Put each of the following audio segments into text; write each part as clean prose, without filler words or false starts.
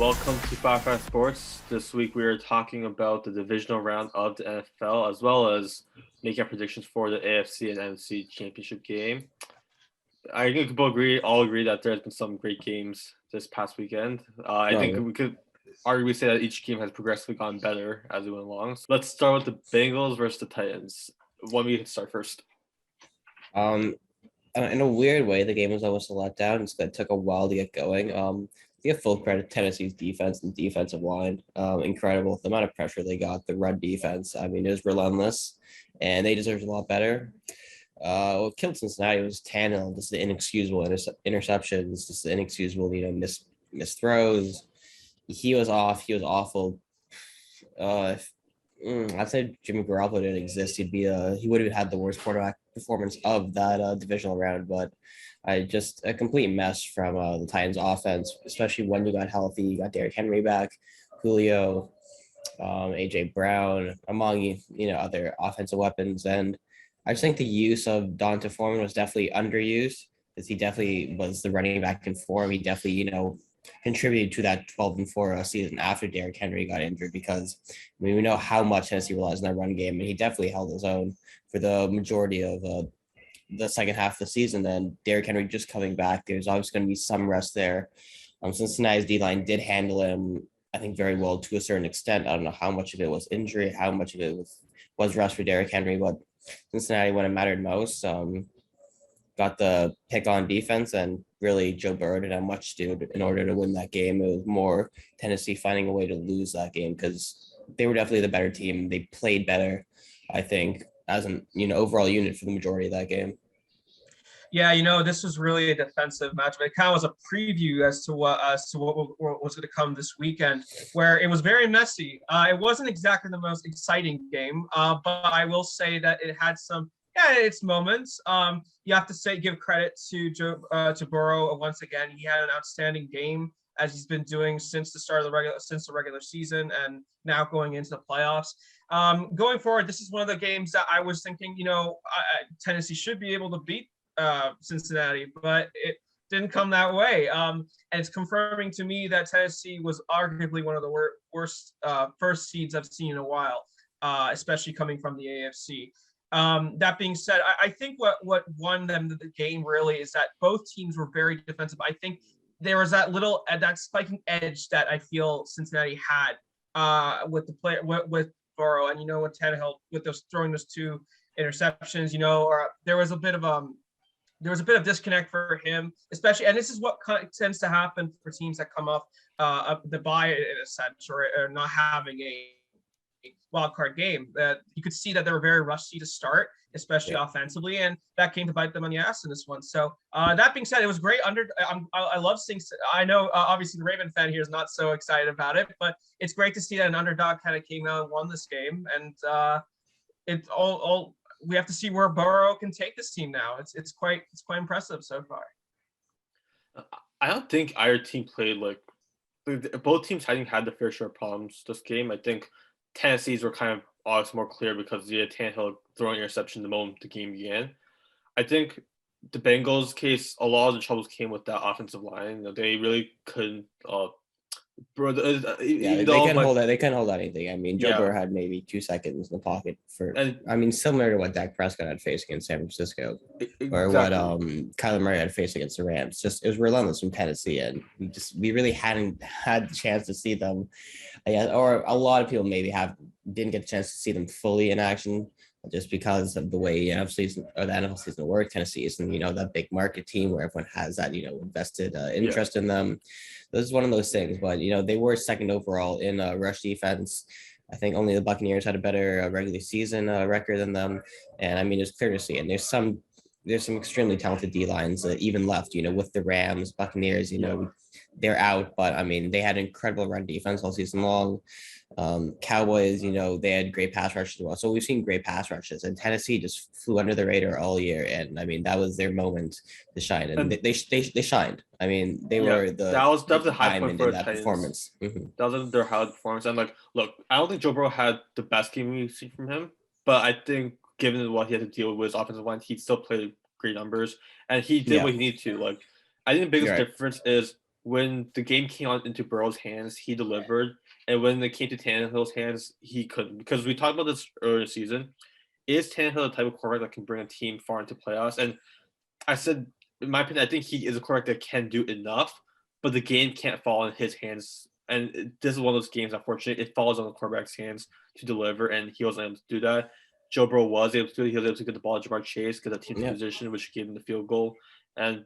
welcome to Firefly Sports. This week we are talking about the divisional round of the NFL as well as making our predictions for the AFC and NFC championship game. I think we all agree that there has been some great games this past weekend. I think we could arguably say that each game has progressively gotten better as we went along. So let's start with the Bengals versus the Titans. One we can start first. In a weird way, the game was almost a letdown. It took a while to get going. Give full credit to Tennessee's defense and defensive line. Incredible. The amount of pressure they got, the run defense. I mean, it was relentless, and they deserved a lot better. What killed Cincinnati was Tannehill, just the inexcusable interceptions, just the inexcusable, missed throws. He was off. He was awful. I'd say Jimmy Garoppolo didn't exist. He would have had the worst quarterback performance of that divisional round. But just a complete mess from the Titans offense, especially when you got healthy. You got Derrick Henry back, Julio, AJ Brown, among other offensive weapons. And I just think the use of Donta Foreman was definitely underused because he definitely was the running back in form. He definitely contributed to that 12-4 season after Derrick Henry got injured because we know how much Tennessee relies on that run game, and he definitely held his own for the majority of the second half of the season. And Derrick Henry just coming back, there's obviously going to be some rest there. Cincinnati's D-line did handle him, I think, very well to a certain extent. I don't know how much of it was injury, how much of it was rest for Derrick Henry, but Cincinnati, when it mattered most, got the pick on defense, and really Joe Burrow didn't have much to do in order to win that game. It was more Tennessee finding a way to lose that game because they were definitely the better team. They played better, I think, as an overall unit for the majority of that game. Yeah, this was really a defensive matchup. It kind of was a preview as to what was going to come this weekend, where it was very messy. It wasn't exactly the most exciting game, but I will say that it had its moments. You have to give credit to Burrow once again. He had an outstanding game as he's been doing since the regular season, and now going into the playoffs. Going forward, this is one of the games that I was thinking, Tennessee should be able to beat Cincinnati, but it didn't come that way. And it's confirming to me that Tennessee was arguably one of the worst first seeds I've seen in a while, especially coming from the AFC. That being said, I think what won them the game really is that both teams were very defensive. I think there was that spiking edge that I feel Cincinnati had with the player with Burrow, and with Tannehill with throwing those two interceptions. Or there was a bit of disconnect for him, especially, and this is what tends to happen for teams that come off the bye in a sense, or not having a wild card game. That you could see that they were very rusty to start, especially offensively, and that came to bite them on the ass in this one. So that being said, it was great. I love seeing. I know obviously the Raven fan here is not so excited about it, but it's great to see that an underdog kind of came out and won this game, and it's all. We have to see where Burrow can take this team now. It's quite impressive so far. I don't think either team played both teams had the fair share of problems this game. I think Tennessee's were kind of always more clear because they had Tannehill throwing interception the moment the game began. I think the Bengals case, a lot of the troubles came with that offensive line. They really couldn't. They couldn't hold anything. I mean, Joe Burrow had maybe 2 seconds in the pocket similar to what Dak Prescott had faced against San Francisco, or what Kyler Murray had faced against the Rams. It was relentless from Tennessee, and we really hadn't had the chance to see them. Or a lot of people maybe didn't get a chance to see them fully in action, just because of the way the NFL season works. Tennessee isn't that big market team where everyone has that invested interest in them. This is one of those things, but they were second overall in rush defense. I think only the Buccaneers had a better regular season record than them, and I mean it's clear to see. And there's some extremely talented D lines even left. With the Rams, Buccaneers, they're out, but I mean they had incredible run defense all season long. Cowboys, they had great pass rushes as well. So we've seen great pass rushes, and Tennessee just flew under the radar all year. And I mean, that was their moment to shine, and they shined. I mean, that was the high point for that Titans. Performance. Mm-hmm. That was their high performance. And look, I don't think Joe Burrow had the best game we've seen from him, but I think given what he had to deal with his offensive line, he still played great numbers, and he did what he needed to. I think the biggest difference is when the game came on into Burrow's hands, he delivered, and when it came to Tannehill's hands, he couldn't. Because we talked about this earlier this season. Is Tannehill the type of quarterback that can bring a team far into playoffs? And I said, in my opinion, I think he is a quarterback that can do enough, but the game can't fall in his hands. And this is one of those games, unfortunately, it falls on the quarterback's hands to deliver, and he wasn't able to do that. Joe Burrow was able to do it. He was able to get the ball to Jamar Chase, get the team position, which gave him the field goal. And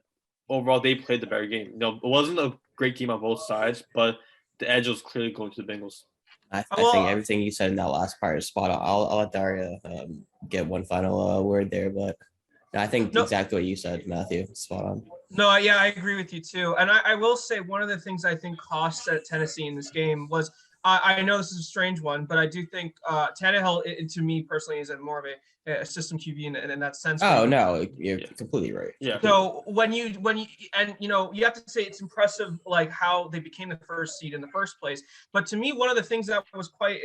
overall, they played the better game. It wasn't a great game on both sides, but the edge was clearly going to the Bengals. I think everything you said in that last part is spot on. I'll let Daria get one final word there, but I think exactly what you said, Matthew, spot on. No, yeah, I agree with you too. And I will say one of the things I think cost at Tennessee in this game was, I know this is a strange one, but I do think Tannehill, to me personally, is more of a system QB in that sense. Oh no, you're completely right. Yeah. So when you and you have to say it's impressive like how they became the first seed in the first place. But to me, one of the things that was quite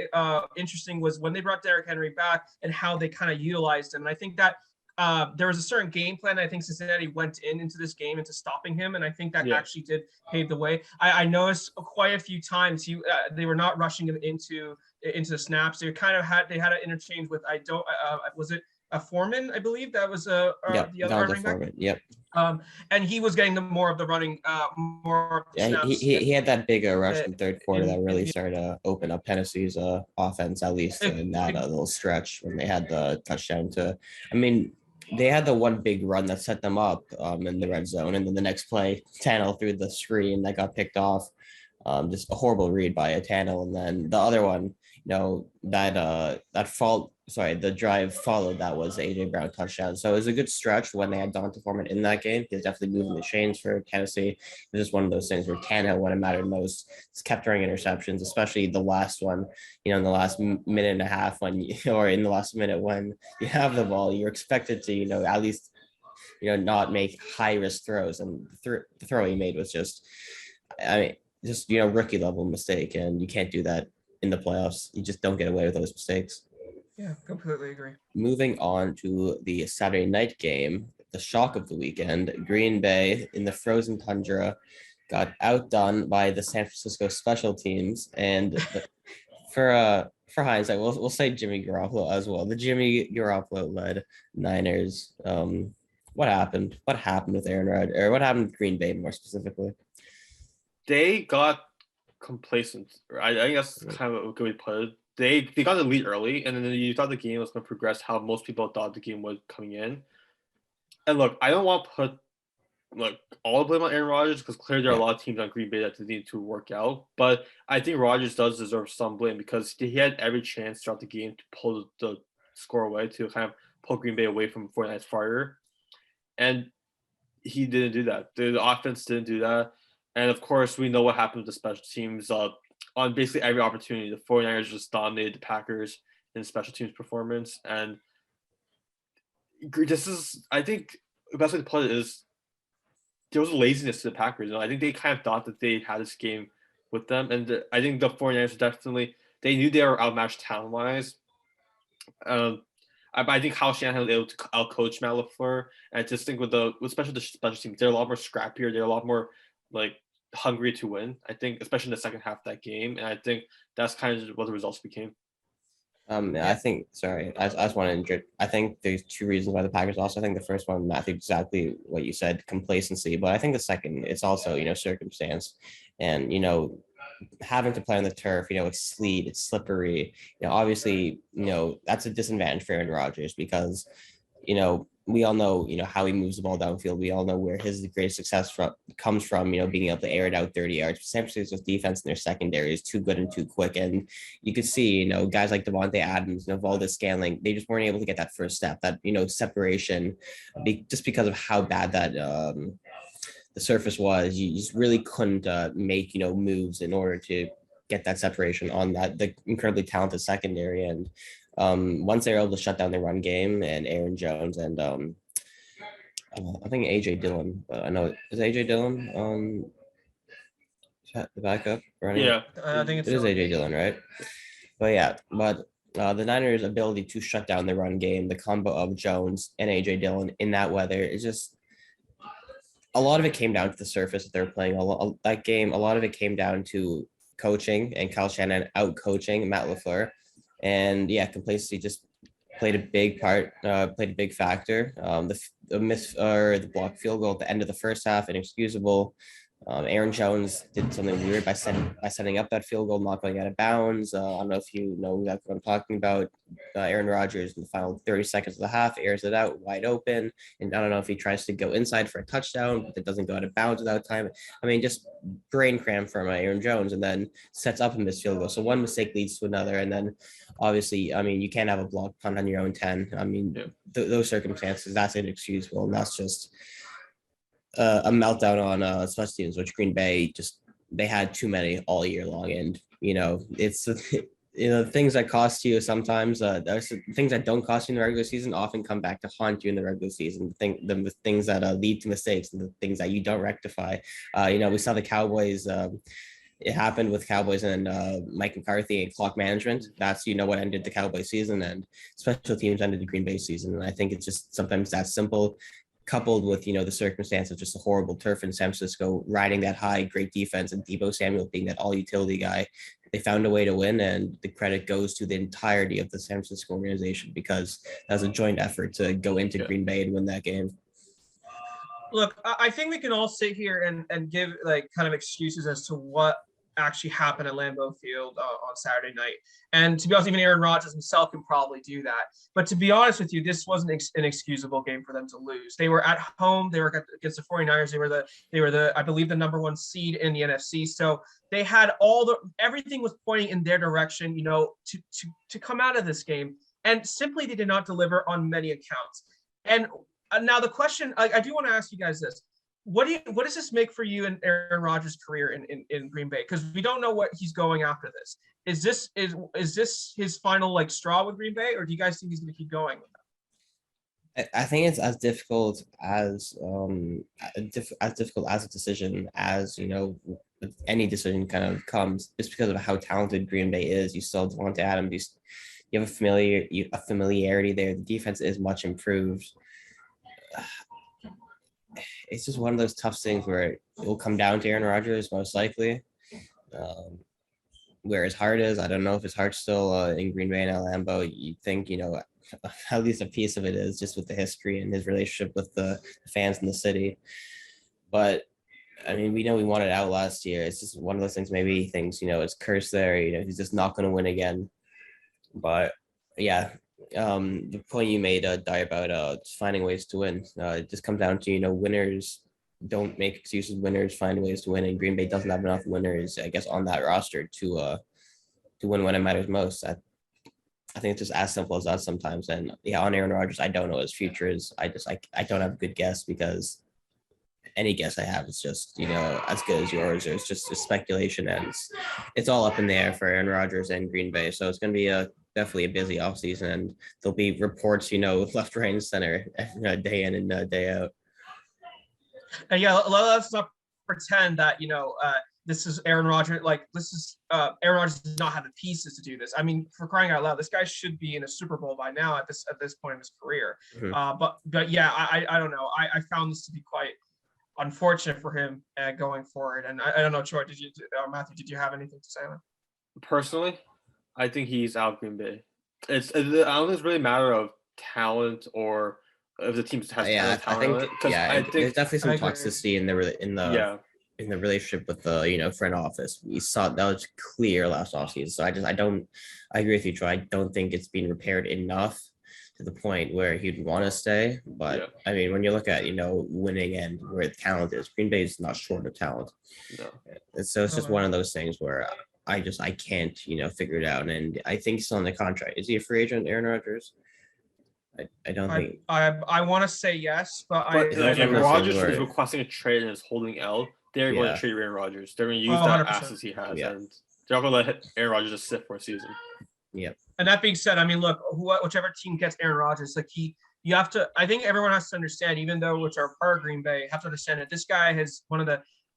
interesting was when they brought Derrick Henry back and how they kind of utilized him. And I think that there was a certain game plan. I think Cincinnati went into this game into stopping him, and I think that actually did pave the way. I noticed quite a few times they were not rushing him into the snaps. They had an interchange with was it a Foreman? I believe that was the other running back. Foreman. Yep. And he was getting more of the running, more. Yeah, he had that big rush in the third quarter that really started to open up Tennessee's offense, at least in that little stretch when they had the touchdown to. I mean, they had the one big run that set them up in the red zone, and then the next play, Tannehill threw the screen that got picked off. Just a horrible read by a Tannehill, and then the other one, the drive followed that was the AJ Brown touchdown. So it was a good stretch when they had Donta Foreman in that game. He was definitely moving the chains for Tennessee. It was just one of those things where Tannehill, when it mattered most, just kept throwing interceptions, especially the last one, in the last minute and a half or in the last minute when you have the ball, you're expected to, at least, not make high risk throws. And the throw he made was just rookie level mistake. And you can't do that in the playoffs. You just don't get away with those mistakes. Yeah, completely agree. Moving on to the Saturday night game, the shock of the weekend, Green Bay in the frozen tundra got outdone by the San Francisco special teams. And for hindsight, we'll say Jimmy Garoppolo as well. The Jimmy Garoppolo led Niners. What happened? What happened with Aaron Rodgers, or what happened with Green Bay more specifically? They got complacent. I think that's kind of a good way to put it. They got the lead early, and then you thought the game was going to progress how most people thought the game was coming in. And look, I don't want to put all the blame on Aaron Rodgers because clearly there are a lot of teams on Green Bay that need to work out. But I think Rodgers does deserve some blame because he had every chance throughout the game to pull the score away, to kind of pull Green Bay away from 49ers fire. And he didn't do that. The offense didn't do that. And of course, we know what happened with the special teams. On basically every opportunity, the 49ers just dominated the Packers in special teams performance. And this is, I think, the best way to put it is there was a laziness to the Packers. I think they kind of thought that they had this game with them. And I think the 49ers definitely, they knew they were outmatched talent-wise. I think Kyle Shanahan was able to outcoach Matt LaFleur. And I just think especially the special teams, they're a lot more scrappier. They're a lot more hungry to win, I think, especially in the second half of that game. And I think that's kind of what the results became. I think, sorry, I just want to interject. I think there's two reasons why the Packers lost. I think the first one, Matthew, exactly what you said, complacency. But I think the second, it's also, circumstance. And, having to play on the turf, it's sleet, it's slippery. Obviously, that's a disadvantage for Aaron Rodgers because, we all know, how he moves the ball downfield. We all know where his greatest success comes from, being able to air it out 30 yards. San Francisco's defense in their secondary is too good and too quick. And you could see, guys like Devontae Adams, Valdez Scanling, they just weren't able to get that first step, that, separation, just because of how bad that the surface was. You just really couldn't make, moves in order to get that separation on the incredibly talented secondary. And once they were able to shut down the run game and Aaron Jones and I think AJ Dillon, I know, is AJ Dillon the backup running? Yeah, I think it is AJ Dillon, right? But the Niners' ability to shut down the run game, the combo of Jones and AJ Dillon in that weather is just a lot of it came down to the surface that they're playing. That game, a lot of it came down to coaching and Kyle Shanahan out coaching Matt LaFleur. And yeah, complacency just played a big part, played a big factor. The miss or the block field goal at the end of the first half, inexcusable. Aaron Jones did something weird by setting up that field goal, not going out of bounds. I don't know if you know what I'm talking about. Aaron Rodgers in the final 30 seconds of the half airs it out wide open, and I don't know if he tries to go inside for a touchdown, but it doesn't go out of bounds without time. I mean, just brain cramp from Aaron Jones, and then sets up a missed field goal. So one mistake leads to another, and then obviously, I mean, you can't have a block punt on your own 10. I mean, those circumstances, that's inexcusable, and that's just a meltdown on special teams, which Green Bay they had too many all year long, and it's things that cost you sometimes. There's things that don't cost you in the regular season often come back to haunt you in the regular season. The things that lead to mistakes and the things that you don't rectify. We saw the Cowboys. It happened with Cowboys and Mike McCarthy and clock management. That's what ended the Cowboys season, and special teams ended the Green Bay season. And I think it's just sometimes that simple, coupled with the circumstance of just a horrible turf in San Francisco, riding that high, great defense, and Deebo Samuel being that all utility guy. They found a way to win, and the credit goes to the entirety of the San Francisco organization, because that was a joint effort to go into Green Bay and win that game. Look, I think we can all sit here and give kind of excuses as to what actually happened at Lambeau Field on Saturday night. And to be honest, even Aaron Rodgers himself can probably do that. But to be honest with you, this wasn't an inexcusable game for them to lose. They were at home. They were against the 49ers. They were the I believe the number 1 seed in the NFC. So they had everything was pointing in their direction, to come out of this game. And simply they did not deliver on many accounts. And now the question, I do want to ask you guys this. What does this make for you in Aaron Rodgers' career in Green Bay? Because we don't know what he's going after this. Is this his final straw with Green Bay, or do you guys think he's going to keep going with that? I think it's as difficult as a decision as any decision kind of comes, just because of how talented Green Bay is. You still want to Adams. You have a familiarity there. The defense is much improved. It's just one of those tough things where it will come down to Aaron Rodgers most likely. Where his heart is, I don't know if his heart's still in Green Bay and Lambeau. You think at least a piece of it is just with the history and his relationship with the fans in the city. But I mean, we know we wanted out last year. It's just one of those things. Maybe he thinks it's cursed there. He's just not going to win again. But yeah. The point you made, Di, about finding ways to win, it just comes down to winners don't make excuses. Winners find ways to win, and Green Bay doesn't have enough winners, I guess, on that roster to win when it matters most. I think it's just as simple as that sometimes. And yeah, on Aaron Rodgers, I don't know what his future is. I don't have a good guess, because any guess I have is just as good as yours. Or it's just a speculation, and it's all up in the air for Aaron Rodgers and Green Bay. So it's going to be definitely a busy offseason, and there'll be reports, left, right, and center, day in and day out. And yeah, let's not pretend that this is Aaron Rodgers. Aaron Rodgers does not have the pieces to do this. I mean, for crying out loud, this guy should be in a Super Bowl by now at this point in his career. Mm-hmm. But yeah, I don't know. I found this to be quite unfortunate for him going forward. And I don't know, Troy, Matthew, did you have anything to say on that? Personally, I think he's out Green Bay. I don't think it's really a matter of talent or if the team has talent. I think there's definitely some toxicity in the relationship with the front office. We saw that was clear last offseason. So I agree with you, Troy. I don't think it's been repaired enough to the point where he'd want to stay. But I mean, when you look at winning and where the talent is, Green Bay is not short of talent. No. And so it's just one of those things where I can't figure it out. And I think he's still on the contract. Is he a free agent, Aaron Rodgers? I don't think. I want to say yes, but if Rodgers is requesting a trade and is holding out, they're going to trade Aaron Rodgers. They're going to use that assets he has, and they're not going to let Aaron Rodgers just sit for a season. Yep. And that being said, I mean, look, whichever team gets Aaron Rodgers, you have to. I think everyone has to understand, even though which are part of Green Bay, have to understand that this guy has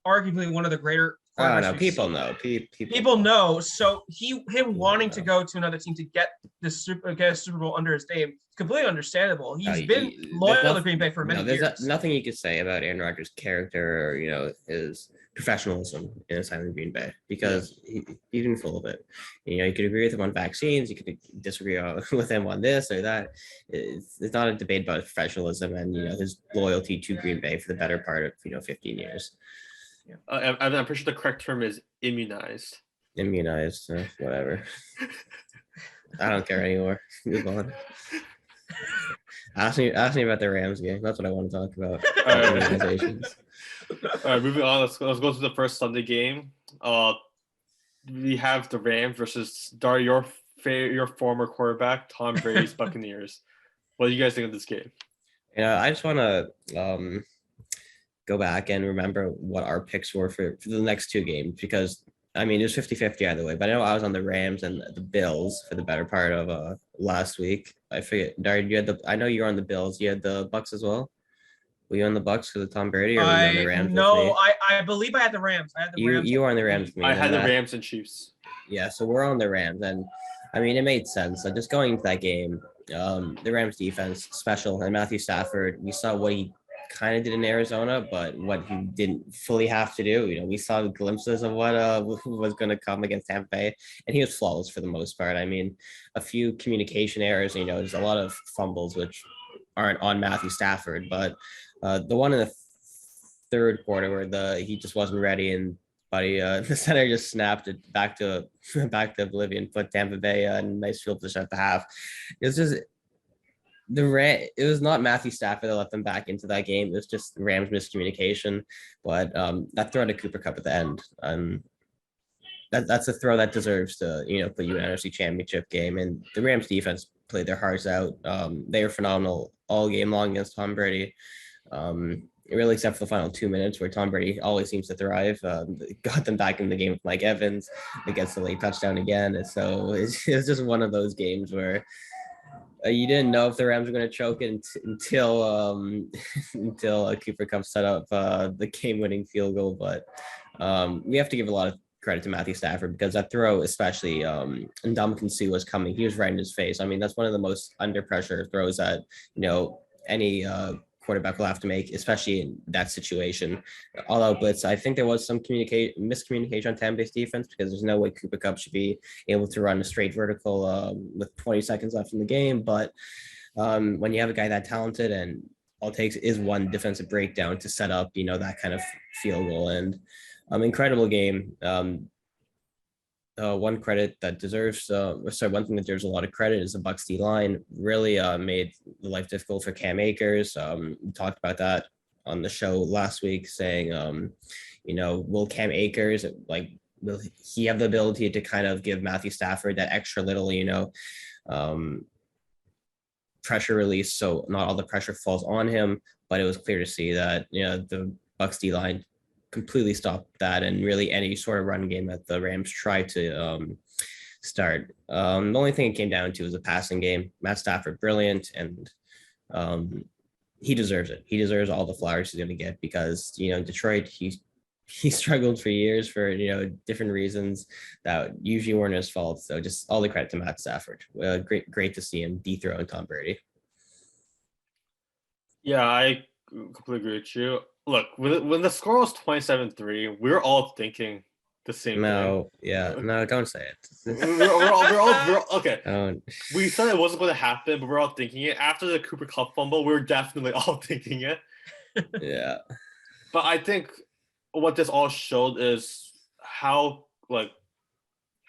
arguably one of the greater Oh quarterbacks no, we've people seen. know. People know. So him wanting to know. go to another team to get a Super Bowl under his name, completely understandable. He's been There's loyal to Green Bay for many years. nothing you could say about Aaron Rodgers' character or his professionalism in his time in Green Bay because he's been full of it. You could agree with him on vaccines, you could disagree with him on this or that. It's not a debate about his professionalism and his loyalty to Green Bay for the better part of 15 years. I'm pretty sure the correct term is immunized. Immunized, whatever. I don't care anymore. Move on. Ask me about the Rams game. That's what I want to talk about. Immunizations. All right, moving on. Let's go to the first Sunday game. We have the Rams versus your former quarterback, Tom Brady's Buccaneers. What do you guys think of this game? I just want to go back and remember what our picks were for the next two games because it was 50-50 either way. But I know I was on the Rams and the Bills for the better part of last week. I forget, Darren, I know you were on the Bills. You had the Bucks as well. Were you on the Bucks because of Tom Brady, or were you on the Rams? No, I believe I had the Rams. I had the Rams. You were on the Rams. I had the Rams and Chiefs. Yeah, so we're on the Rams, and it made sense. So just going into that game, the Rams defense special, and Matthew Stafford, we saw what he kind of did in Arizona, but what he didn't fully have to do. We saw glimpses of what was going to come against Tampa Bay, and he was flawless for the most part. A few communication errors, there's a lot of fumbles which aren't on Matthew Stafford, but the one in the third quarter where he just wasn't ready and the center just snapped it back to oblivion, put Tampa Bay in a nice field position at the half. It was just it was not Matthew Stafford that let them back into that game. It was just Rams miscommunication. But that throw to Cooper Kupp at the end, that's a throw that deserves to put you in an NFC Championship game. And the Rams defense played their hearts out. They were phenomenal all game long against Tom Brady. Really, except for the final 2 minutes where Tom Brady always seems to thrive. Got them back in the game with Mike Evans. It gets the late touchdown again. And so it's just one of those games where you didn't know if the Rams were going to choke it until Cooper Kupp set up the game-winning field goal. But we have to give a lot of credit to Matthew Stafford because that throw, especially Ndamukong Suh was coming. He was right in his face. That's one of the most under pressure throws that any quarterback will have to make, especially in that situation. All out blitz. I think there was some miscommunication on Tampa Bay's defense because there's no way Cooper Kupp should be able to run a straight vertical with 20 seconds left in the game. But when you have a guy that talented, and all it takes is one defensive breakdown to set up, that kind of field goal. And incredible game. One credit that deserves, one thing that deserves a lot of credit is the Bucs D line really made the life difficult for Cam Akers. We talked about that on the show last week, saying, will Cam Akers will he have the ability to kind of give Matthew Stafford that extra little, pressure release, so not all the pressure falls on him. But it was clear to see that the Bucs D line completely stopped that, and really any sort of run game that the Rams tried to start. The only thing it came down to was a passing game. Matt Stafford, brilliant, and he deserves it. He deserves all the flowers he's going to get because Detroit, he struggled for years for different reasons that usually weren't his fault. So just all the credit to Matt Stafford. Great to see him dethrone Tom Brady. Yeah, I completely agree with you. Look, when the score was 27-3, we were all thinking the same thing. No, don't say it. we're all okay. Don't. We said it wasn't going to happen, but we're all thinking it. After the Cooper Kupp fumble, we were definitely all thinking it. Yeah. But I think what this all showed is how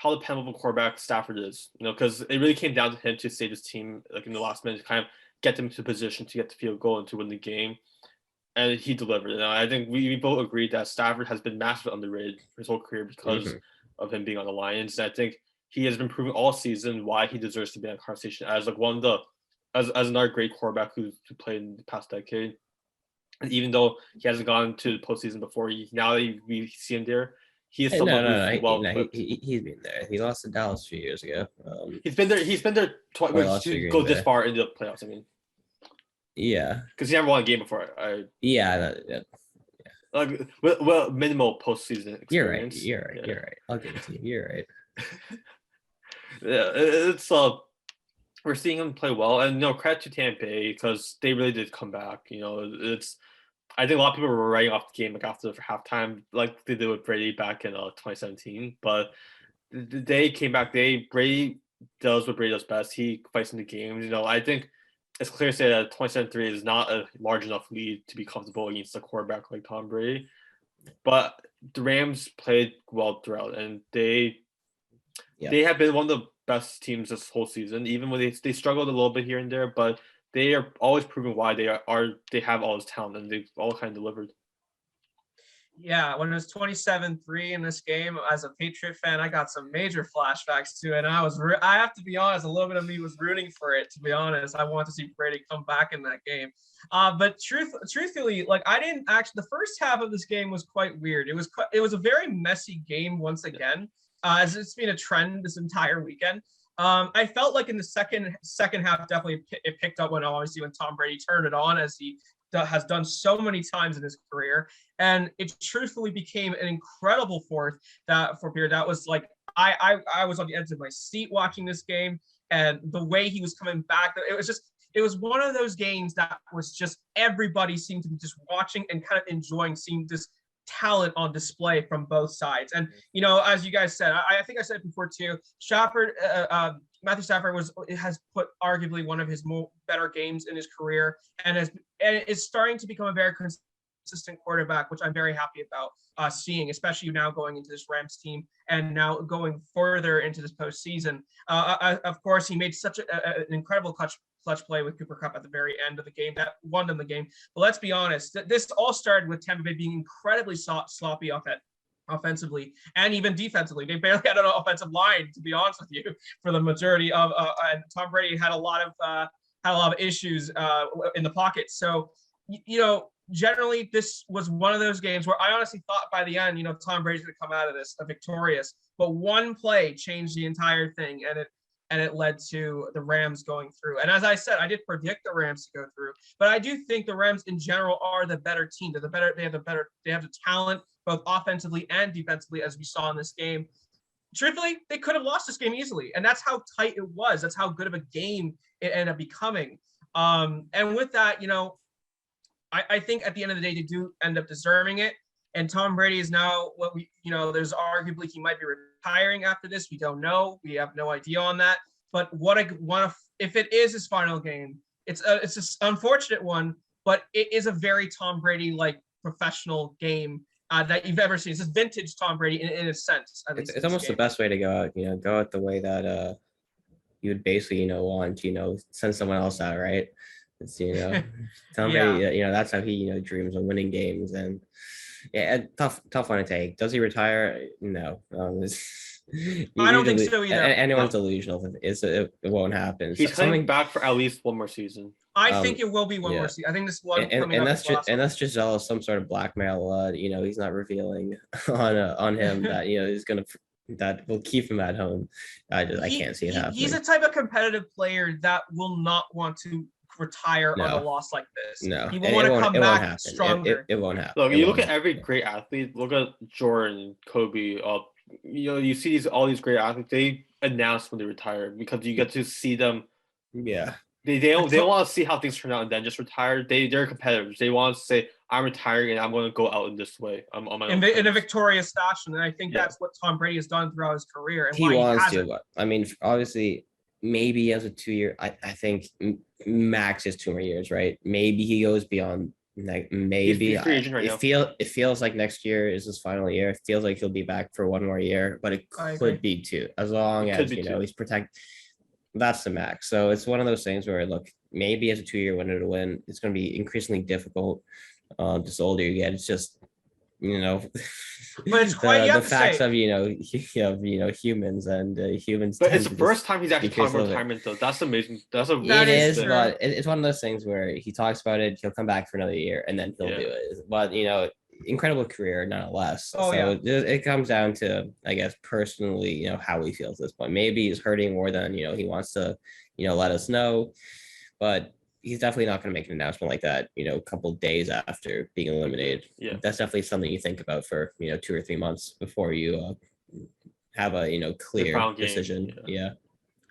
dependable quarterback Stafford is. Because it really came down to him to save his team in the last minute, to kind of get them to position to get the field goal and to win the game. And he delivered. And I think we both agreed that Stafford has been massively underrated his whole career because of him being on the Lions. And I think he has been proving all season why he deserves to be in a conversation as as another great quarterback who played in the past decade. And even though he hasn't gone to the postseason before, now that we see him there, he is someone who's well. He's been there. He lost to Dallas a few years ago. He's been there twice. Go this far into the playoffs. Yeah, because he never won a game before. Yeah. like well minimal postseason experience. You're right. I'll give it to you. You're right. Yeah, it's we're seeing him play well, and credit to Tampa Bay because they really did come back. It's I think a lot of people were writing off the game like after halftime, like they did with Brady back in 2017. But they came back. Brady does what Brady does best. He fights in the games. I think it's clear to say that 27-3 is not a large enough lead to be comfortable against a quarterback like Tom Brady. But the Rams played well throughout, and they have been one of the best teams this whole season, even when they struggled a little bit here and there, but they are always proving why they have all this talent, and they've all kind of delivered. Yeah, when it was 27-3 in this game, as a Patriot fan, I got some major flashbacks to it. And I have to be honest, a little bit of me was rooting for it, to be honest. I want to see Brady come back in that game. But truthfully, like I didn't actually, the first half of this game was quite weird. It was a very messy game once again, as it's been a trend this entire weekend. I felt like in the second half, definitely it picked up when Tom Brady turned it on, as he has done so many times in his career, and it truthfully became an incredible fourth period. That was like I was on the edge of my seat watching this game, and the way he was coming back, it was one of those games that was just everybody seemed to be just watching and kind of enjoying seeing this talent on display from both sides. And as you guys said, I think I said it before too, Matthew Stafford has put arguably one of his better games in his career, and is starting to become a very consistent quarterback, which I'm very happy about seeing, especially now going into this Rams team and now going further into this postseason. Of course, he made such an incredible clutch play with Cooper Kupp at the very end of the game that won them the game. But let's be honest, this all started with Tampa Bay being incredibly sloppy offensively and even defensively. They barely had an offensive line, to be honest with you, for the majority of and Tom Brady had a lot of issues in the pocket. So generally this was one of those games where I honestly thought by the end, Tom Brady's going to come out of this victorious, but one play changed the entire thing, and it led to the Rams going through. And as I said, I did predict the Rams to go through, but I do think the Rams in general are the better team. They have the talent, both offensively and defensively, as we saw in this game. Truthfully, they could have lost this game easily, and that's how tight it was. That's how good of a game it ended up becoming. And with that, I think at the end of the day, they do end up deserving it. And Tom Brady is now there's arguably he might be retiring after this. We don't know. We have no idea on that. But if it is his final game, it's an unfortunate one, but it is a very Tom Brady like professional game that you've ever seen. It's a vintage Tom Brady in a sense. It's almost the best way to go out. Go out the way that you would basically want to send someone else out, right? It's Tom Brady. That's how he dreams of winning games. And tough one to take. Does he retire? No. I don't think so either. Anyone's delusional. It won't happen. He's coming back for at least one more season. I think it will be one more season. I think this one and that's just some sort of blackmail. He's not revealing on him that he's gonna that will keep him at home. I can't see it happening. He's a type of competitive player that will not want to retire on a loss like this. No, he will want to come back stronger. It won't happen. Look, you look at every great athlete. Look at Jordan, Kobe. You see all these great athletes. They announce when they retire because you get to see them. Yeah. They want to see how things turn out and then just retire. They're competitors. They want to say, I'm retiring and I'm going to go out in this way. I'm on my own in a victorious fashion. And I think that's what Tom Brady has done throughout his career. And he wants to. But, obviously, maybe as a 2-year, I think max is 2 more years, right? Maybe he goes beyond. Like maybe it feels like next year is his final year. It feels like he'll be back for 1 more year, but it could be 2, as long as he's protected. That's the max. So it's one of those things where look, maybe as a 2-year winner to win, it's going to be increasingly difficult. Just the older you get, it's just but it's quite the facts of humans and humans. But it's the first time he's actually talking about retirement, though. That's amazing. But it's one of those things where he talks about it. He'll come back for another year, and then he'll do it. But incredible career nonetheless. It comes down to, I guess, personally, how he feels at this point. Maybe he's hurting more than he wants to, let us know. But he's definitely not going to make an announcement like that, a couple of days after being eliminated. Yeah. That's definitely something you think about for, 2 or 3 months before you have a, clear final game, decision. Yeah.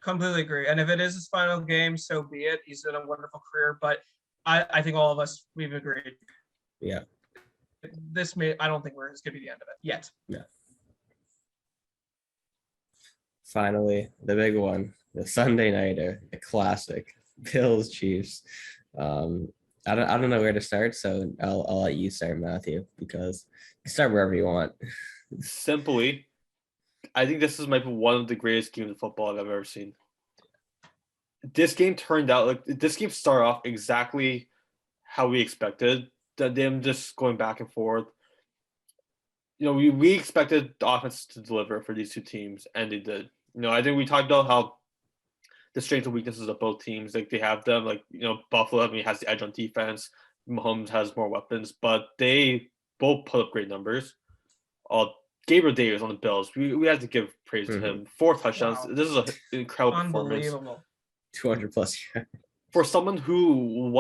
Completely agree. And if it is his final game, so be it. He's in a wonderful career, but I think all of us, we've agreed. Yeah. I don't think it's going to be the end of it yet. Yeah. Finally, the big one, the Sunday nighter, the classic, Bills Chiefs. I don't know where to start, so I'll let you start, Matthew, because you can start wherever you want. Simply, I think this might be one of the greatest games of football I've ever seen. This game turned out this game started off exactly how we expected. Them just going back and forth. We expected the offense to deliver for these two teams, and they did. I think we talked about how the strengths and weaknesses of both teams. Like they have them, Buffalo. Has the edge on defense. Mahomes has more weapons, but they both put up great numbers. Gabriel Davis on the Bills. We had to give praise to him. 4 touchdowns. Wow. This is an incredible performance. 200 plus. For someone who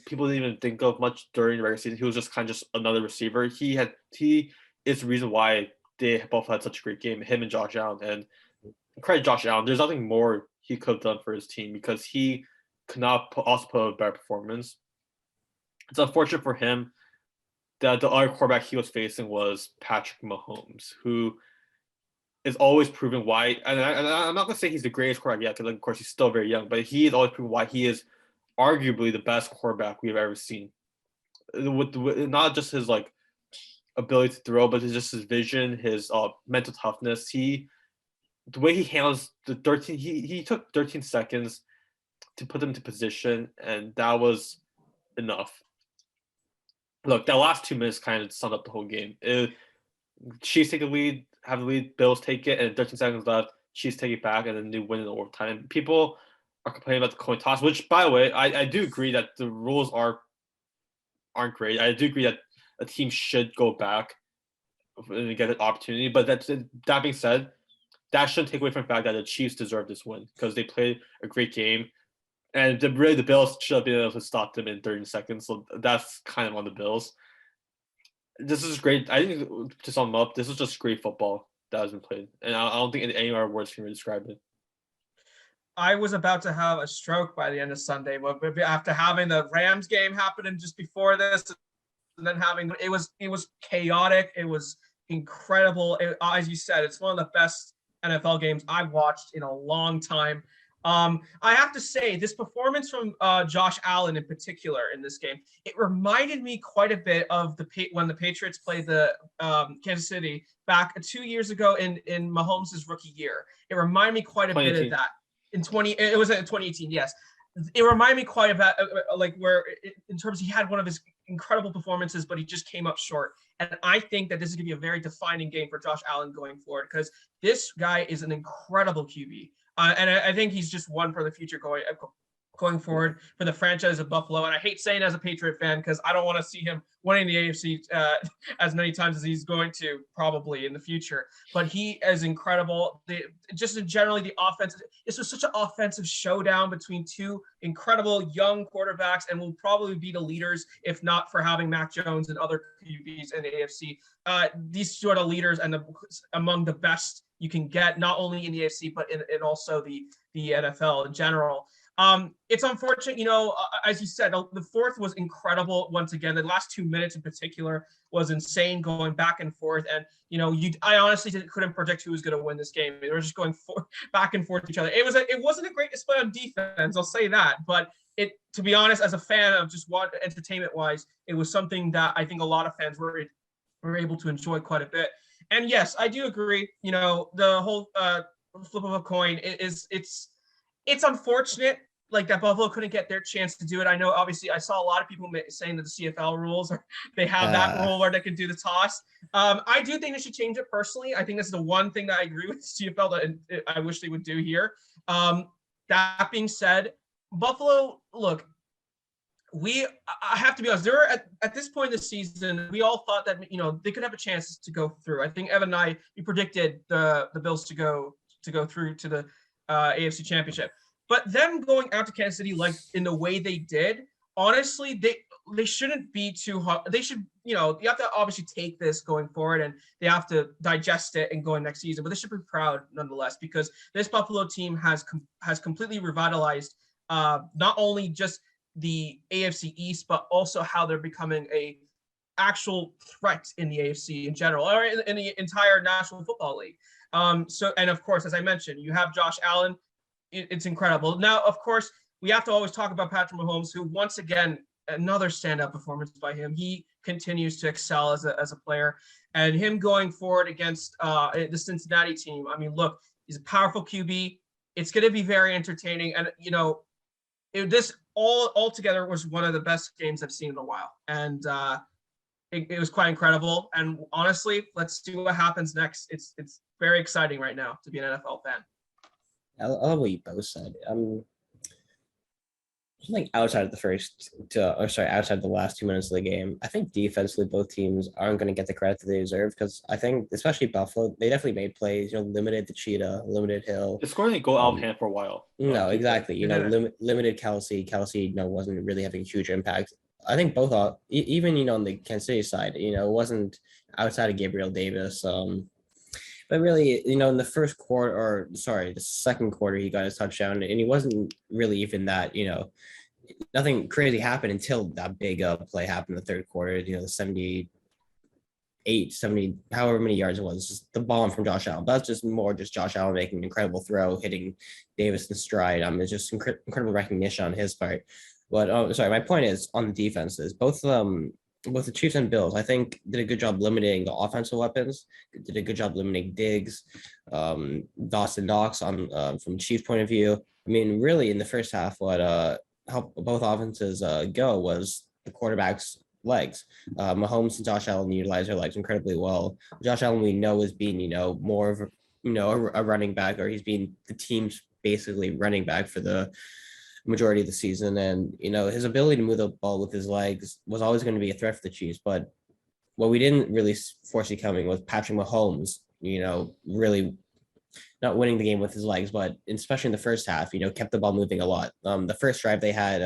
people didn't even think of much during the regular season. He was just kind of another receiver. He is the reason why they both had such a great game. Him and Josh Allen. And credit Josh Allen. There's nothing more he could have done for his team because he could not also put a better performance. It's unfortunate for him that the other quarterback he was facing was Patrick Mahomes, who is always proving why. And I'm not going to say he's the greatest quarterback yet, because of course he's still very young, but he is always proving why he is arguably the best quarterback we've ever seen. With not just his ability to throw, but just his vision, his mental toughness. The way he handles the 13, he took 13 seconds to put them into position, and that was enough. Look, that last 2 minutes kind of summed up the whole game. Chiefs take the lead, have the lead, Bills take it, and 13 seconds left, Chiefs take it back, and then they win in overtime. People are complaining about the coin toss, which, by the way, I do agree that the rules aren't great. I do agree that a team should go back and get an opportunity, but that being said, that shouldn't take away from the fact that the Chiefs deserve this win because they played a great game. And the Bills should have been able to stop them in 30 seconds. So that's kind of on the Bills. This is great. I think to sum up, this is just great football that has been played. And I don't think any other words can really describe it. I was about to have a stroke by the end of Sunday, but after having the Rams game happen and just before this, and then it was chaotic. It was incredible. As you said, it's one of the best NFL games I've watched in a long time. I have to say, this performance from Josh Allen in particular in this game, it reminded me quite a bit of when the Patriots played the Kansas City back 2 years ago in Mahomes' rookie year. It reminded me quite a bit of that. It was in 2018, yes. It reminded me quite about where in terms he had one of his incredible performances, but he just came up short. And I think that this is going to be a very defining game for Josh Allen going forward because this guy is an incredible QB. And I think he's just one for the future going forward for the franchise of Buffalo. And I hate saying as a Patriot fan because I don't want to see him winning the AFC as many times as he's going to probably in the future. But he is incredible. Just in generally the offense, this was such an offensive showdown between two incredible young quarterbacks and will probably be the leaders if not for having Mac Jones and other QBs in the AFC. These sort of leaders and among the best you can get, not only in the AFC, but in also the NFL in general. It's unfortunate, as you said, the fourth was incredible. Once again, the last 2 minutes in particular was insane, going back and forth. And, I honestly couldn't predict who was going to win this game. They were just going back and forth to each other. It wasn't a great display on defense, I'll say that. But to be honest, as a fan of just what entertainment wise, it was something that I think a lot of fans were able to enjoy quite a bit. And yes, I do agree. The whole flip of a coin it's unfortunate that Buffalo couldn't get their chance to do it. I know, obviously, I saw a lot of people saying that the CFL rules they have that rule where they can do the toss. I do think they should change it personally. I think this is the one thing that I agree with the CFL that I wish they would do here. That being said, Buffalo, look. I have to be honest, there were at this point in the season, we all thought that, they could have a chance to go through. I think Evan and I, we predicted the Bills to go through to the AFC Championship. But them going out to Kansas City like in the way they did, honestly, they shouldn't be too hard. They should, you have to obviously take this going forward and they have to digest it and going next season. But they should be proud nonetheless because this Buffalo team has completely revitalized not only just the AFC East, but also how they're becoming a actual threat in the AFC in general, or in the entire National Football League. So, and of course, as I mentioned, you have Josh Allen. It's incredible. Now, of course, we have to always talk about Patrick Mahomes, who once again, another standout performance by him. He continues to excel as a player, and him going forward against the Cincinnati team. I mean, look, he's a powerful QB. It's going to be very entertaining, and this all together was one of the best games I've seen in a while, and it was quite incredible. And honestly, let's see what happens next. It's very exciting right now to be an NFL fan. I love what you both said. Like outside of outside the last 2 minutes of the game, I think defensively both teams aren't going to get the credit that they deserve because I think, especially Buffalo, they definitely made plays. Limited the Cheetah, limited Hill. The score didn't go out of hand for a while. No, exactly. Limited Kelsey. Kelsey, wasn't really having a huge impact. I think both, even on the Kansas City side, it wasn't outside of Gabriel Davis. But really, in the the second quarter, he got his touchdown, and he wasn't really even that, nothing crazy happened until that big play happened in the third quarter, the 70, however many yards it was, just the bomb from Josh Allen. That's just Josh Allen making an incredible throw, hitting Davis in stride. It's just incredible recognition on his part. But my point is on the defenses, both the Chiefs and Bills, I think, did a good job limiting the offensive weapons. Did a good job limiting Diggs, Dawson Knox from Chiefs' point of view. I mean, really, in the first half, what helped both offenses go was the quarterback's legs. Mahomes and Josh Allen utilized their legs incredibly well. Josh Allen, we know, is being more of a running back, or he's being the team's basically running back for the majority of the season, and his ability to move the ball with his legs was always going to be a threat for the Chiefs. But what we didn't really foresee coming was Patrick Mahomes, really not winning the game with his legs, but especially in the first half, kept the ball moving a lot. The first drive they had,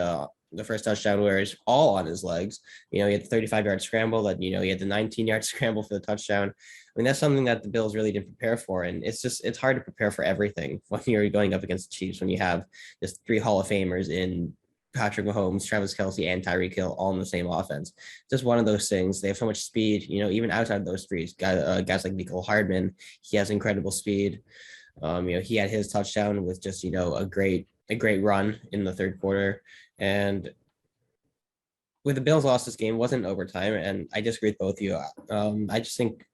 the first touchdown, where it's all on his legs. He had the 35-yard scramble, that he had the 19-yard scramble for the touchdown. I mean, that's something that the Bills really didn't prepare for, and it's hard to prepare for everything when you're going up against the Chiefs, when you have just 3 Hall of Famers in Patrick Mahomes, Travis Kelce, and Tyreek Hill all in the same offense. Just one of those things. They have so much speed. Even outside of those three, guys like Nicole Hardman, he has incredible speed. He had his touchdown with just a great run in the third quarter. And with the Bills lost this game, wasn't overtime, and I disagree with both of you. I just think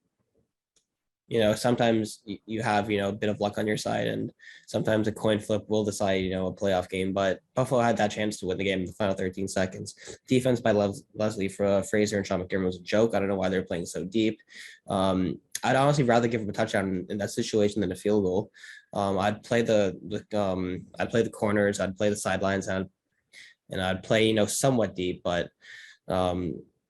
sometimes you have a bit of luck on your side, and sometimes a coin flip will decide a playoff game. But Buffalo had that chance to win the game in the final 13 seconds. Defense by Leslie Frazier and Sean McDermott was a joke. I don't know why they're playing so deep. I'd honestly rather give him a touchdown in that situation than a field goal. I'd play the corners, I'd play the sidelines, and I'd play somewhat deep. But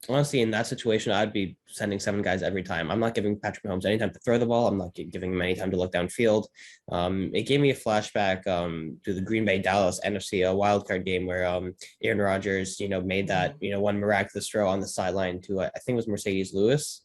honestly, in that situation, I'd be sending 7 guys every time. I'm not giving Patrick Mahomes any time to throw the ball. I'm not giving him any time to look downfield. It gave me a flashback to the Green Bay Dallas NFC wildcard game where Aaron Rodgers, made that one miraculous throw on the sideline to I think it was Mercedes Lewis.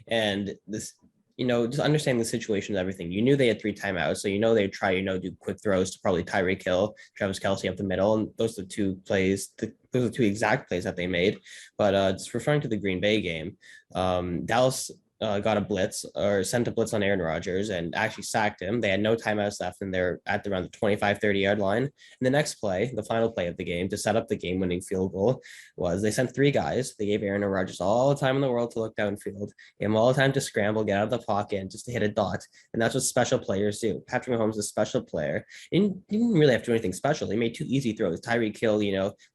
And this, just understanding the situation and everything. You knew they had 3 timeouts, so they'd try, do quick throws to probably Tyreek Hill, Travis Kelce up the middle, and those are the 2 plays. Those are 2 exact plays that they made. But just referring to the Green Bay game, Dallas got a blitz or sent a blitz on Aaron Rodgers and actually sacked him. They had no timeouts left, and they're at around the 25, 30-yard line. And the next play, the final play of the game to set up the game-winning field goal, was they sent 3 guys. They gave Aaron Rodgers all the time in the world to look downfield, gave him all the time to scramble, get out of the pocket, and just to hit a dot. And that's what special players do. Patrick Mahomes is a special player. He didn't really have to do anything special. He made 2 easy throws. Tyreek Hill,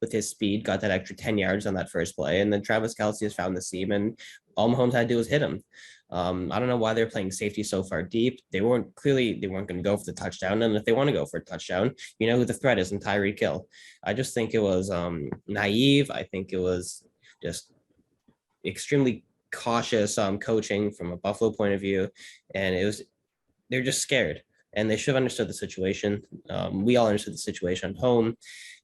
with his speed, got that extra 10 yards on that first play. And then Travis Kelce has found the seam, and all Mahomes had to do was hit him. I don't know why they're playing safety so far deep. They weren't going to go for the touchdown. And if they want to go for a touchdown, who the threat is in Tyreek Hill. I just think it was naive. I think it was just extremely cautious coaching from a Buffalo point of view. And they're just scared. and they should have understood the situation. We all understood the situation at home,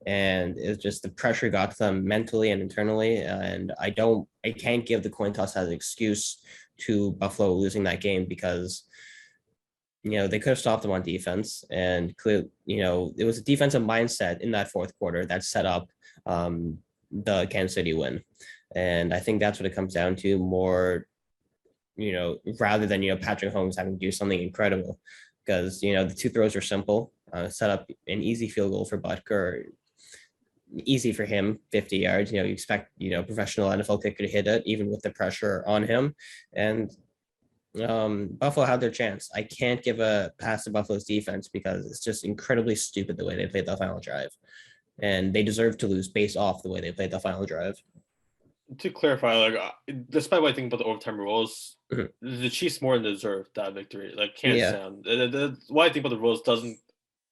and it's just the pressure got to them mentally and internally. And I can't give the coin toss as an excuse to Buffalo losing that game because they could have stopped them on defense, and it was a defensive mindset in that fourth quarter that set up the Kansas City win. And I think that's what it comes down to more, rather than, Patrick Mahomes having to do something incredible, because, the two throws are simple, set up an easy field goal for Butker, easy for him, 50 yards. You expect, professional NFL kicker to hit it, even with the pressure on him. And Buffalo had their chance. I can't give a pass to Buffalo's defense because it's just incredibly stupid the way they played the final drive. And they deserve to lose based off the way they played the final drive. To clarify, despite what I think about the overtime rules, Mhm. the Chiefs more than deserve that victory. Can't Yeah. stand. What I think about the rules doesn't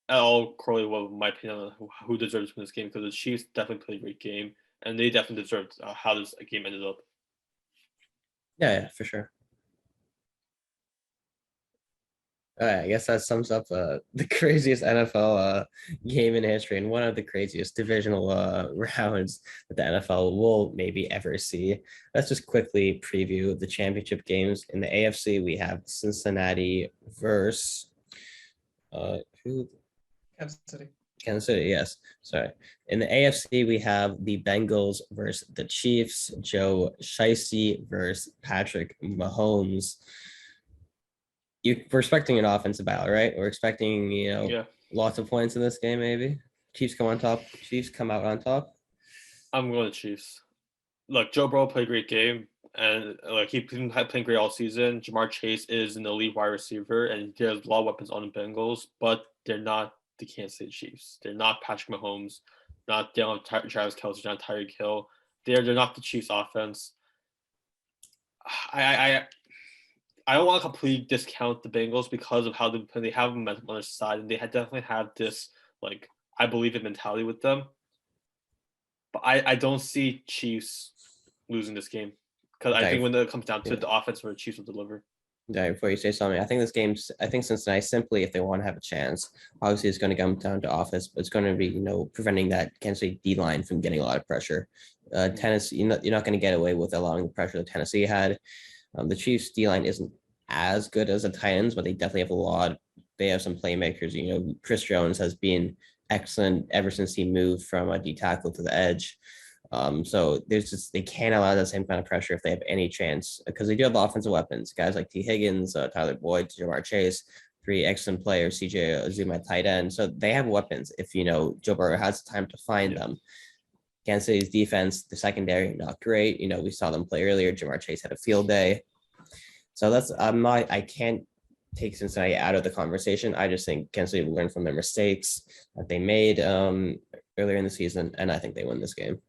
at all correlate with my opinion on who deserves to win this game, because the Chiefs definitely played a great game, and they definitely deserved how this game ended up. Yeah, for sure. I guess that sums up the craziest NFL game in history and one of the craziest divisional rounds that the NFL will maybe ever see. Let's just quickly preview the championship games. In the AFC, we have Cincinnati versus who? Kansas City. Kansas City, yes. Sorry. In the AFC, we have the Bengals versus the Chiefs, Joe Shiesty versus Patrick Mahomes. We're expecting an offensive battle, right? We're expecting, lots of points in this game, maybe. Chiefs come on top. Chiefs come out on top. I'm going to Chiefs. Look, Joe Burrow played a great game, and he's been playing great all season. Jamar Chase is an elite wide receiver, and he has a lot of weapons on the Bengals, but they're not the Kansas City Chiefs. They're not Patrick Mahomes, not Travis Kelce, not Tyreek Hill. They're not the Chiefs offense. I don't want to completely discount the Bengals because of how they have momentum on their side, and they definitely have this I believe it mentality with them. But I don't see Chiefs losing this game, because I think when it comes down to the offense, where the Chiefs will deliver. Yeah, before you say something, I think Cincinnati, simply, if they want to have a chance, obviously it's going to come down to offense, but it's going to be, preventing that Kansas City D-line from getting a lot of pressure. Tennessee, you're not going to get away with allowing the pressure that Tennessee had. The Chiefs D-line isn't as good as the Titans, but they definitely they have some playmakers. Chris Jones has been excellent ever since he moved from a D tackle to the edge. So they can't allow that same kind of pressure if they have any chance, because they do have offensive weapons, guys like T. Higgins, Tyler Boyd, Jamar Chase, 3 excellent players, CJ Uzuma at tight end. So they have weapons if Joe Burrow has time to find them. Kansas City's defense, the secondary, not great. We saw them play earlier. Jamar Chase had a field day. So I can't take Cincinnati out of the conversation. I just think Kansas City will learn from their mistakes that they made earlier in the season, and I think they win this game.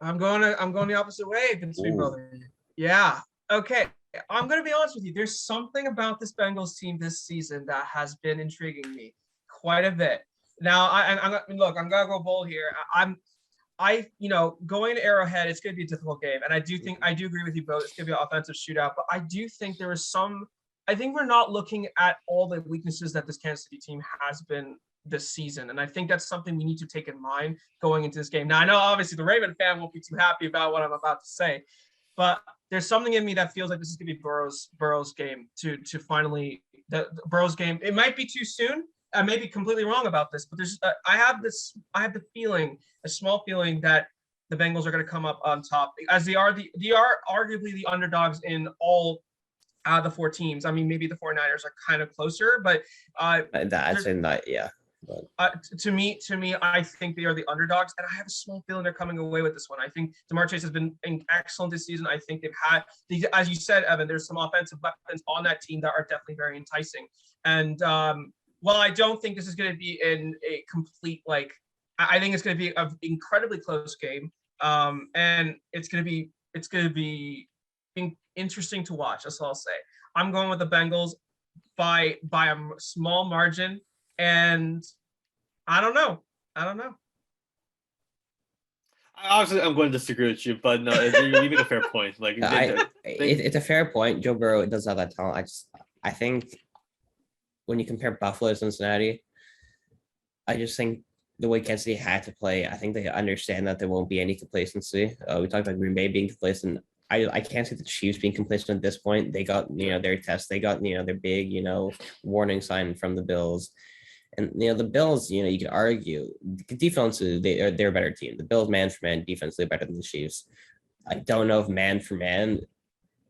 I'm going the opposite way, between brother. Yeah. Okay. I'm going to be honest with you. There's something about this Bengals team this season that has been intriguing me quite a bit. Now, I'm going to go bold here. Going to Arrowhead, it's going to be a difficult game. And I do agree with you both. It's going to be an offensive shootout. But I do think I think we're not looking at all the weaknesses that this Kansas City team has been this season. And I think that's something we need to take in mind going into this game. Now, I know obviously the Raven fan won't be too happy about what I'm about to say, but there's something in me that feels like this is going to be Burrow's game to finally the Burrow's game. It might be too soon. I may be completely wrong about this, but I have the feeling, a small feeling, that the Bengals are going to come up on top, as they are arguably the underdogs in all the 4 teams. I mean, maybe the 49ers are kind of closer, but that's in that, yeah. To me, I think they are the underdogs, and I have a small feeling they're coming away with this one. I think Jamar Chase has been excellent this season. I think they've had, as you said, Evan, there's some offensive weapons on that team that are definitely very enticing. And while I don't think this is going to be in a complete, I think it's going to be an incredibly close game, and it's going to be interesting to watch. That's all I'll say. I'm going with the Bengals by a small margin. And I don't know. Obviously, I'm going to disagree with you, but no, you make a fair point. It's a fair point. Joe Burrow does have that talent. I think when you compare Buffalo to Cincinnati, I just think the way Kansas City had to play, I think they understand that there won't be any complacency. We talked about Green Bay being complacent. I can't see the Chiefs being complacent at this point. They got, their test. They got, their big, warning sign from the Bills. And, the Bills, you could argue defensively, they're a better team. The Bills, man for man, defensively better than the Chiefs. I don't know if man for man,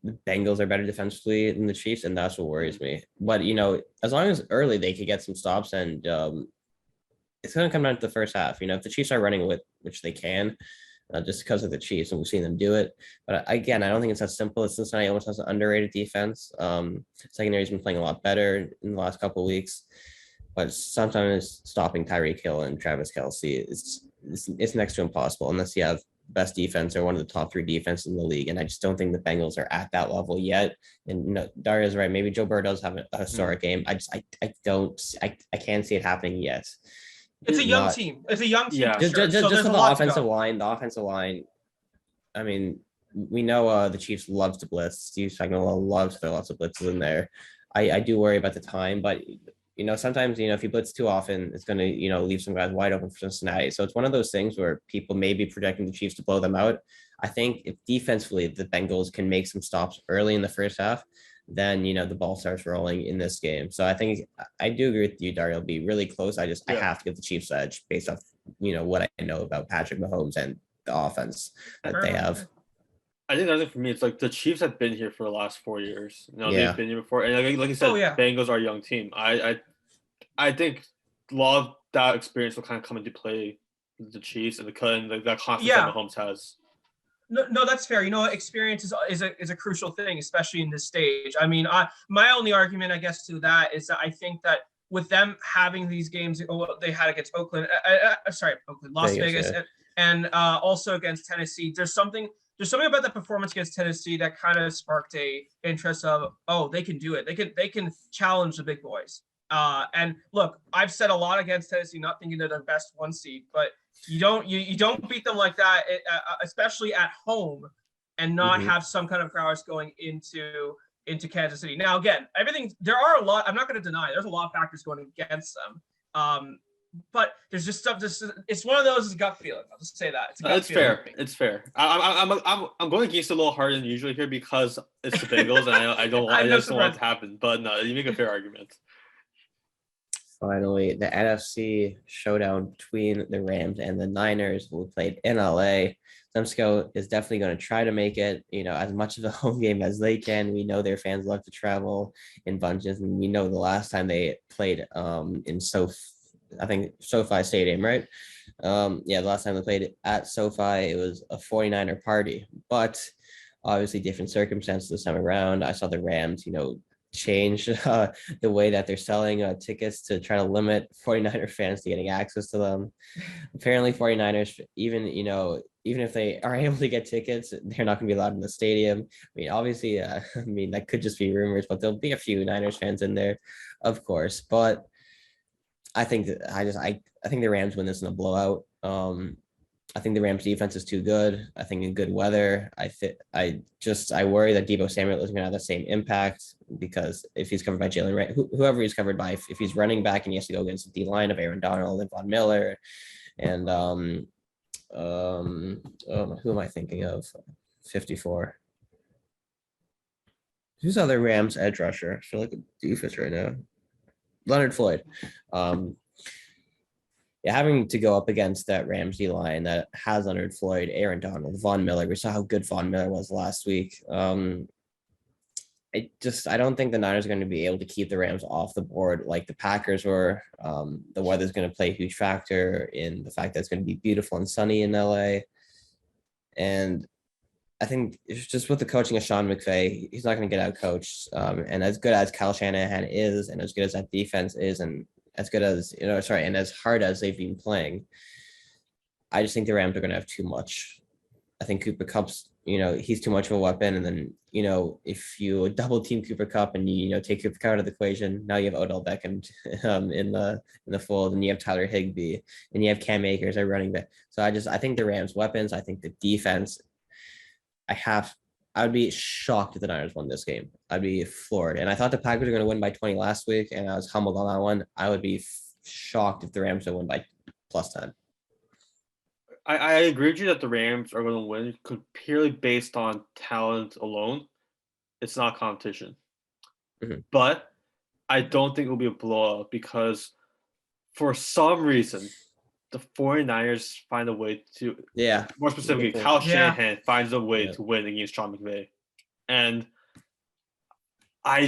the Bengals are better defensively than the Chiefs, and that's what worries me. But, as long as early they could get some stops, and it's going to come down to the first half. If the Chiefs are running with, which they can, just because of the Chiefs, and we've seen them do it. But again, I don't think it's as simple as Cincinnati almost has an underrated defense. Secondary's been playing a lot better in the last couple of weeks, but sometimes stopping Tyreek Hill and Travis Kelce it's next to impossible unless you have best defense or one of the top 3 defenses in the league. And I just don't think the Bengals are at that level yet. And Daria's right. Maybe Joe Burrow does have a historic game. I can't see it happening yet. It's a young team. It's a young team. Yeah. Just the offensive line. The offensive line. I mean, we know the Chiefs loves to blitz. Steve Spagnuolo loves to throw lots of blitzes in there. I do worry about the time, but sometimes if you blitz too often, it's going to leave some guys wide open for Cincinnati. So it's one of those things where people may be projecting the Chiefs to blow them out. I think if defensively the Bengals can make some stops early in the first half, then the ball starts rolling in this game. So I think I do agree with you, Dario. It'll be really close. I have to give the Chiefs edge based off what I know about Patrick Mahomes and the offense that they have. I think another thing for me, it's like the Chiefs have been here for the last 4 years. They've been here before, and like you said, Bengals are a young team. I think a lot of that experience will kind of come into play with the Chiefs and that confidence that Mahomes has. No, that's fair. Experience is a crucial thing, especially in this stage. I mean, my only argument, I guess, to that is that I think that with them having these games, they had against Oakland, Las Vegas, and also against Tennessee. There's something about that performance against Tennessee that kind of sparked a interest of, they can do it. They can challenge the big boys. And look, I've said a lot against Tennessee, not thinking they're the best 1 seed, but you don't beat them like that, especially at home, and not have some kind of prowess going into Kansas City. Now, again, there are a lot. I'm not going to deny there's a lot of factors going against them. But there's just stuff. It's one of those is gut feeling. I'll just say that. It's fair. It's fair. I'm going against it a little harder than usual here because it's the Bengals, and I just don't want it to happen. But no, you make a fair argument. Finally, the NFC showdown between the Rams and the Niners will be played in LA. Lemsco is definitely going to try to make it, as much of a home game as they can. We know their fans love to travel in bunches, and we know the last time they played in SoFi Stadium, right? The last time they played at SoFi, it was a 49er party, but obviously different circumstances this time around. I saw the Rams, change the way that they're selling tickets to try to limit 49er fans to getting access to them. Apparently 49ers, even if they are able to get tickets, they're not going to be allowed in the stadium. I mean, obviously, that could just be rumors, but there'll be a few Niners fans in there, of course. But I think I think the Rams win this in a blowout. I think the Rams defense is too good. I think in good weather, I worry that Deebo Samuel isn't going to have the same impact, because if he's covered by Jalen Wright, whoever he's covered by, if he's running back and he has to go against the D line of Aaron Donald and Von Miller, and who am I thinking of? 54. Who's the other Rams edge rusher? I feel like a doofus right now. Leonard Floyd. Having to go up against that Ramsey line that has Leonard Floyd, Aaron Donald, Von Miller. We saw how good Von Miller was last week. I don't think the Niners are going to be able to keep the Rams off the board like the Packers were. The weather's going to play a huge factor in the fact that it's going to be beautiful and sunny in LA. And I think it's just with the coaching of Sean McVay, he's not going to get out coached. And as good as Kyle Shanahan is, and as good as that defense is, and as good as, and as hard as they've been playing, I just think the Rams are going to have too much. I think Cooper Kupp's, he's too much of a weapon. And then, if you double team Cooper Kupp and you take Cooper Kupp out of the equation, now you have Odell Beckham in the fold, and you have Tyler Higbee, and you have Cam Akers at running back. So I think the Rams' weapons, I think the defense, I have I'd be shocked if the Niners won this game. I'd be floored. And I thought the Packers were going to win by 20 last week, and I was humbled on that one. I would be shocked if the Rams don't win by +10. I agree with you that the Rams are going to win purely based on talent alone. It's not competition. But I don't think it will be a blowout because for some reason, the 49ers find a way to, more specifically, Kyle Shanahan finds a way to win against Sean McVay. And I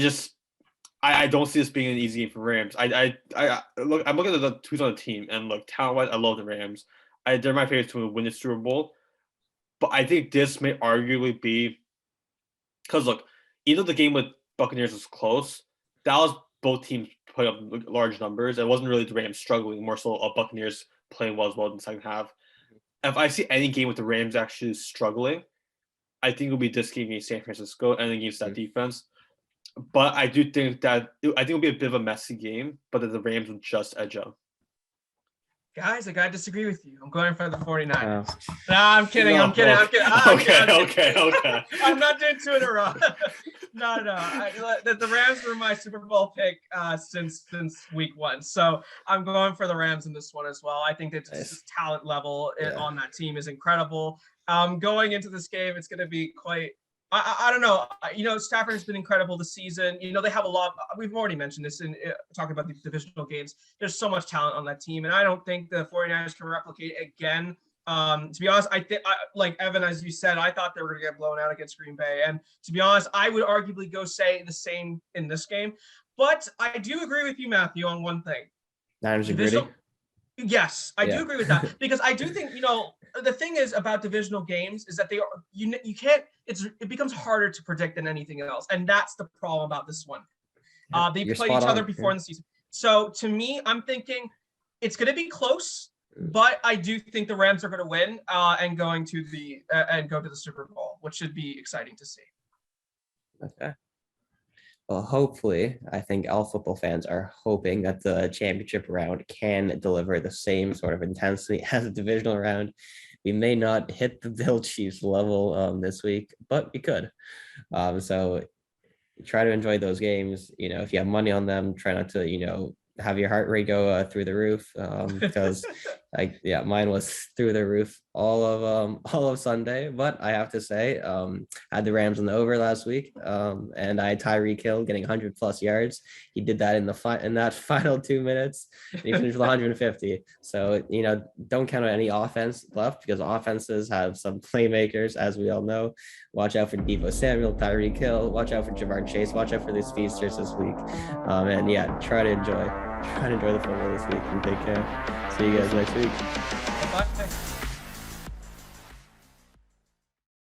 don't see this being an easy game for Rams. I'm looking at who's on the team, and look, talent-wise, I love the Rams. They're my favorite to win the Super Bowl. But I think this may arguably be because, look, even though the game with Buccaneers was close, that was both teams putting up large numbers. It wasn't really the Rams struggling, more so Buccaneers playing well as well in the second half. If I see any game with the Rams actually struggling, I think it'll be this game against San Francisco and against that defense. But I do think that it'll be a bit of a messy game, but that the Rams will just edge out. Guys, I gotta disagree with you. I'm going for the 49ers. No, I'm kidding. I'm kidding. Okay. I'm not doing 2 in a row. No. The Rams were my Super Bowl pick since week 1. So I'm going for the Rams in this one as well. I think that this talent level on that team is incredible. Going into this game, it's going to be quite. I don't know. Stafford has been incredible this season. They have a lot. We've already mentioned this in talking about the divisional games. There's so much talent on that team, and I don't think the 49ers can replicate it again. To be honest, I think, like Evan, as you said, I thought they were going to get blown out against Green Bay. And to be honest, I would arguably go say the same in this game. But I do agree with you, Matthew, on one thing. Niners are gritty? Yes, I do agree with that because I do think, the thing is about divisional games is that you can't, it becomes harder to predict than anything else. And that's the problem about this one. They played each other before in the season. So to me, I'm thinking it's going to be close, but I do think the Rams are going to win and go to the Super Bowl, which should be exciting to see. Okay. Well, hopefully, I think all football fans are hoping that the championship round can deliver the same sort of intensity as the divisional round. We may not hit the Bill Chiefs level this week, but we could. So try to enjoy those games. If you have money on them, try not to, have your heart rate go through the roof because mine was through the roof all of Sunday. But I have to say, I had the Rams on the over last week, and I had Tyreek Hill getting 100+ yards. He did that in that final 2 minutes, and he finished with 150. So don't count on any offense left because offenses have some playmakers, as we all know. Watch out for Deebo Samuel, Tyreek Hill. Watch out for Jamar Chase. Watch out for these feasters this week, and try to enjoy the football this week and take care. See you guys next week. Bye.